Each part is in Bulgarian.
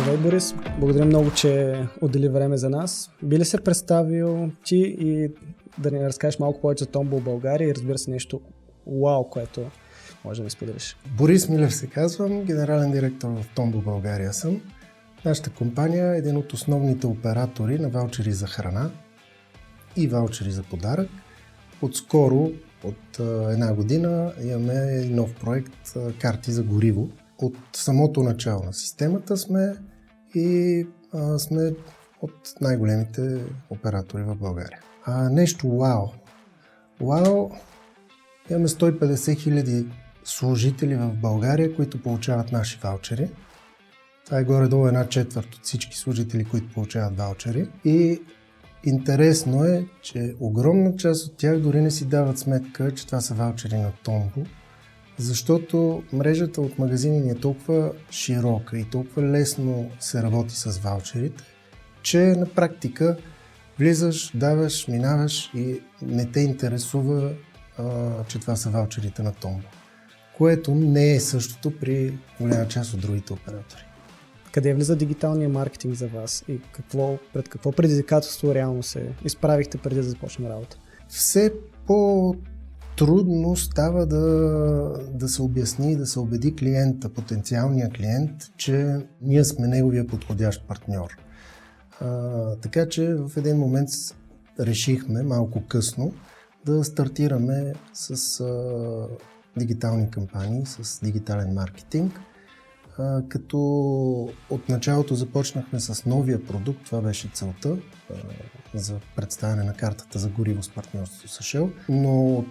Здравей, Борис. Благодаря много, че отдели време за нас. Би ли се представил ти и да ни разкажеш малко повече за Tombow България и разбира се нещо вау, което може да ми споделиш? Борис Милев се казвам, генерален директор в Tombow България съм. Нашата компания е един от основните оператори на ваучери за храна и ваучери за подарък. Отскоро, от една година, имаме нов проект карти за гориво. От самото начало на системата сме и сме от най-големите оператори в България. Нещо вау. Вау, имаме 150 хиляди служители в България, които получават наши ваучери. Това е горе-долу 1/4 от всички служители, които получават ваучери. И интересно е, че огромна част от тях дори не си дават сметка, че това са ваучери на Tombow, защото мрежата от магазини ни е толкова широка и толкова лесно се работи с ваучерите, че на практика влизаш, даваш, минаваш и не те интересува, че това са ваучерите на Tombow, което не е същото при голяма част от другите оператори. Къде влиза дигиталния маркетинг за вас и пред какво предизвикателство реално се изправихте преди да започне работа? Все по-трудно става да се обясни, да се убеди клиента, потенциалния клиент, че ние сме неговия подходящ партньор. Така че в един момент решихме малко късно да стартираме с дигитални кампании, с дигитален маркетинг. Като от началото започнахме с новия продукт, това беше целта за представяне на картата за гориво с партньорство с Shell, но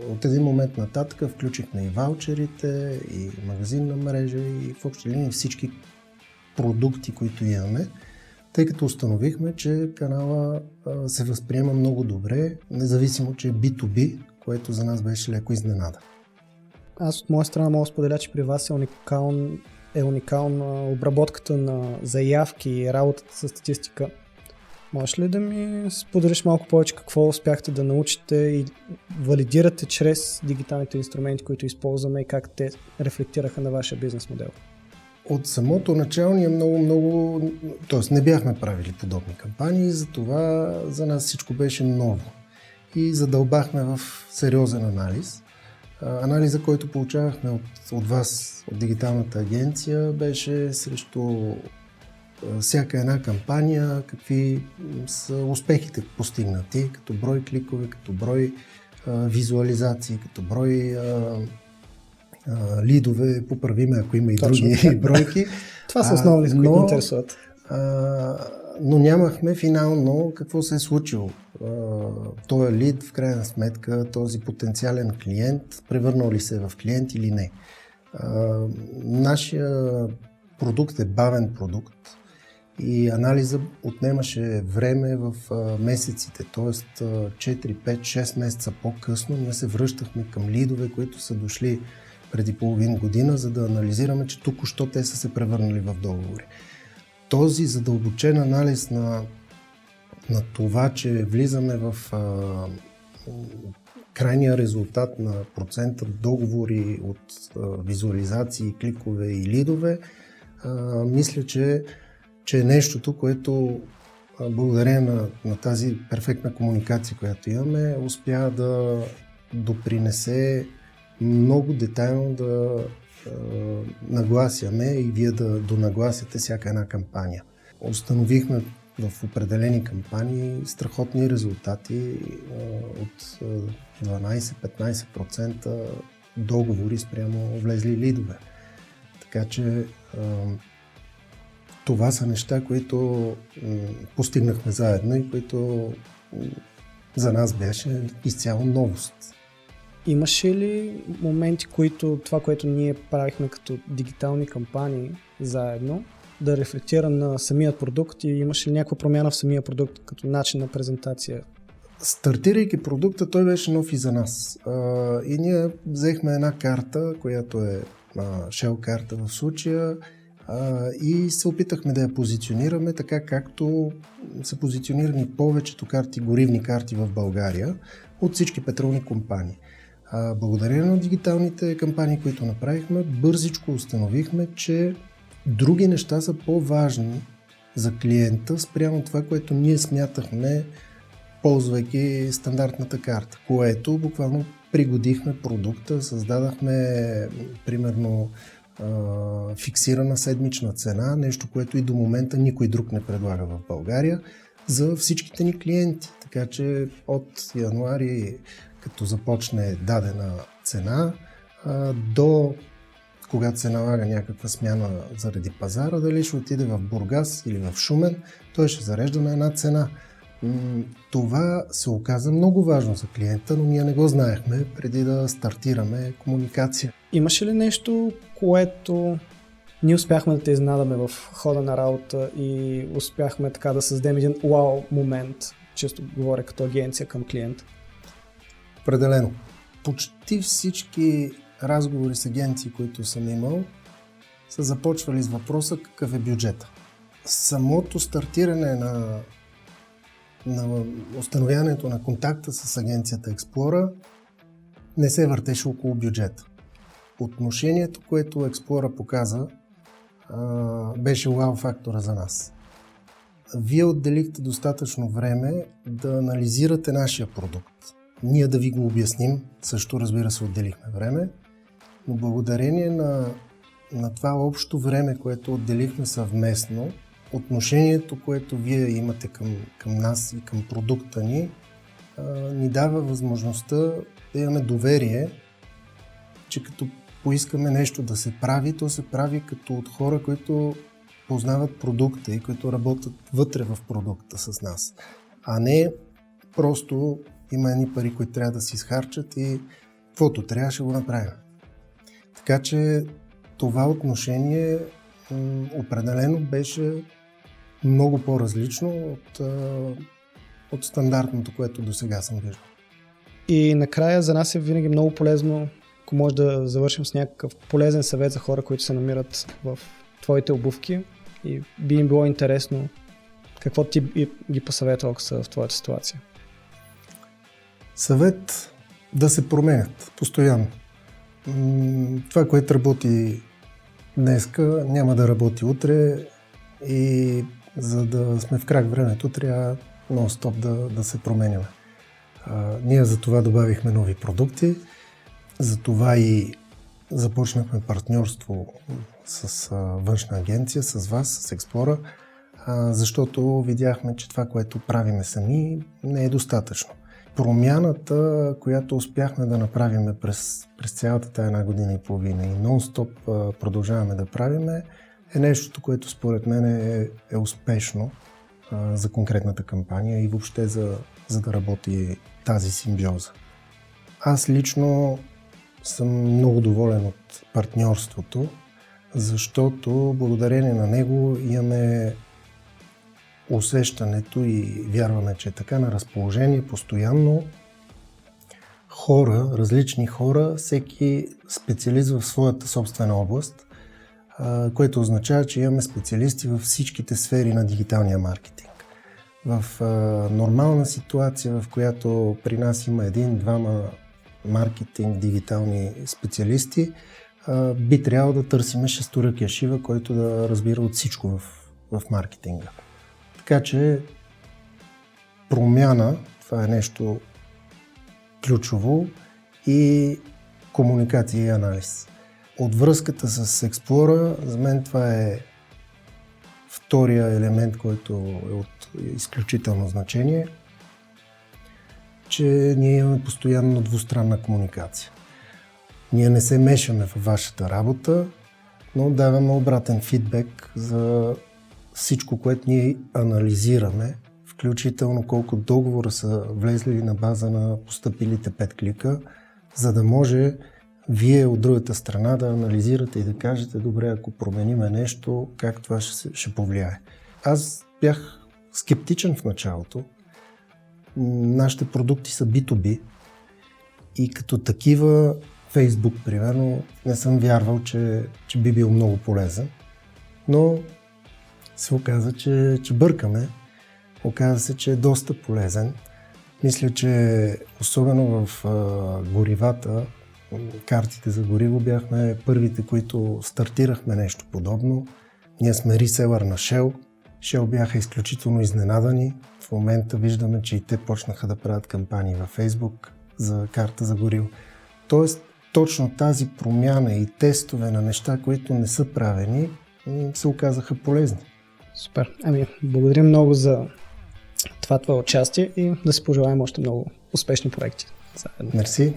от един момент нататък включихме и ваучерите, и магазинна мрежа, и в общи линии всички продукти, които имаме, тъй като установихме, че канала се възприема много добре, независимо, че е B2B, което за нас беше леко изненада. Аз от моя страна мога да споделя, че при вас е уникална обработката на заявки и работата с статистика. Можеш ли да ми споделиш малко повече какво успяхте да научите и валидирате чрез дигиталните инструменти, които използваме и как те рефлектираха на вашия бизнес модел? От самото начало ние много, т.е. не бяхме правили подобни кампании, затова за нас всичко беше ново и задълбахме в сериозен анализ. Анализа, който получавахме от вас, от дигиталната агенция, беше срещу всяка една кампания, какви са успехите постигнати, като брой кликове, като брой визуализации, като брой лидове, поправиме, ако има и точно други бройки. Това са основни, които ни интересуват. Но нямахме финално какво се е случило. Този лид, в крайна сметка, този потенциален клиент, превърнал ли се в клиент или не. Нашия продукт е бавен продукт и анализа отнемаше време в месеците, т.е. 4, 5, 6 месеца по-късно ние се връщахме към лидове, които са дошли преди половин година, за да анализираме, че току-що те са се превърнали в договори. Този задълбочен анализ на това, че влизаме в крайния резултат на процента договори от визуализации, кликове и лидове, мисля, че е нещото, което благодарение на тази перфектна комуникация, която имаме, успя да допринесе много детайлно да нагласяме и вие да донагласяте всяка една кампания. Установихме в определени кампании страхотни резултати от 12-15% договори спрямо влезли лидове. Така че това са неща, които постигнахме заедно и които за нас беше изцяло новост. Имаше ли моменти, това, което ние правихме като дигитални кампании заедно, да рефлектира на самия продукт и имаше ли някаква промяна в самия продукт като начин на презентация? Стартирайки продукта, той беше нов и за нас. И ние взехме една карта, която е Shell карта в случая, и се опитахме да я позиционираме така, както са позиционирани повечето карти, горивни карти в България от всички петролни компании. Благодарение на дигиталните кампании, които направихме, бързичко установихме, че други неща са по-важни за клиента спрямо това, което ние смятахме, ползвайки стандартната карта, което буквално пригодихме продукта, създадахме примерно фиксирана седмична цена, нещо, което и до момента никой друг не предлага в България за всичките ни клиенти. Така че от януари, като започне дадена цена, до когато се налага някаква смяна заради пазара, дали ще отиде в Бургас или в Шумен, той ще зарежда на една цена. Това се оказа много важно за клиента, но ние не го знаехме преди да стартираме комуникация. Имаше ли нещо, което ние успяхме да те изненадаме в хода на работа и успяхме така да създадем един вау момент, често говоря като агенция към клиента? Определено. Почти всички разговори с агенции, които съм имал, са започвали с въпроса какъв е бюджета. Самото стартиране на установяването на контакта с агенцията Explora не се въртеше около бюджета. Отношението, което Explora показа, беше вау фактора за нас. Вие отделихте достатъчно време да анализирате нашия продукт. Ние да ви го обясним, също разбира се отделихме време, но благодарение на това общо време, което отделихме съвместно, отношението, което вие имате към нас и към продукта ни, ни дава възможността да имаме доверие, че като поискаме нещо да се прави, то се прави като от хора, които познават продукта и които работят вътре в продукта с нас, а не просто има едни пари, които трябва да се изхарчат и каквото трябва ще го направим. Така че това отношение определено беше много по-различно от стандартното, което до сега съм виждал. И накрая за нас е винаги много полезно, ако може да завършим с някакъв полезен съвет за хора, които се намират в твоите обувки и би им било интересно какво ти ги посъветвал, ако са в твоята ситуация. Съвет да се променят постоянно. Това, което работи днеска, няма да работи утре и за да сме в крак времето, трябва нон-стоп да се променяме. Ние за това добавихме нови продукти, за това и започнахме партньорство с външна агенция, с вас, с Explora, защото видяхме, че това, което правиме сами, не е достатъчно. Промяната, която успяхме да направим през цялата тая една година и половина и нон-стоп продължаваме да правиме, е нещото, което според мен е успешно за конкретната кампания и въобще за да работи тази симбиоза. Аз лично съм много доволен от партньорството, защото благодарение на него имаме усещането и вярваме, че е така, на разположение постоянно хора, различни хора, всеки специалист в своята собствена област, което означава, че имаме специалисти във всичките сфери на дигиталния маркетинг. В нормална ситуация, в която при нас има един-двама маркетинг, дигитални специалисти, би трябвало да търсим шесторъкия шива, който да разбира от всичко в маркетинга. Така че промяна, това е нещо ключово, и комуникация и анализ. От връзката с Explora, за мен това е втория елемент, който е от изключително значение, че ние имаме постоянно двустранна комуникация. Ние не се мешаме във вашата работа, но даваме обратен фидбек за всичко, което ние анализираме, включително колко договора са влезли на база на постъпилите 5 клика, за да може вие от другата страна да анализирате и да кажете, добре, ако промениме нещо, как това ще повлияе. Аз бях скептичен в началото. Нашите продукти са B2B и като такива Facebook, примерно, не съм вярвал, че би бил много полезен, но се оказа, че бъркаме. Оказа се, че е доста полезен. Мисля, че особено в горивата, картите за гориво, бяхме първите, които стартирахме нещо подобно. Ние сме реселър на Shell. Shell бяха изключително изненадани. В момента виждаме, че и те почнаха да правят кампании във Facebook за карта за гориво. Тоест, точно тази промяна и тестове на неща, които не са правени, се оказаха полезни. Супер. Благодарим много за това твое участие и да си пожелаем още много успешни проекти. Мерси.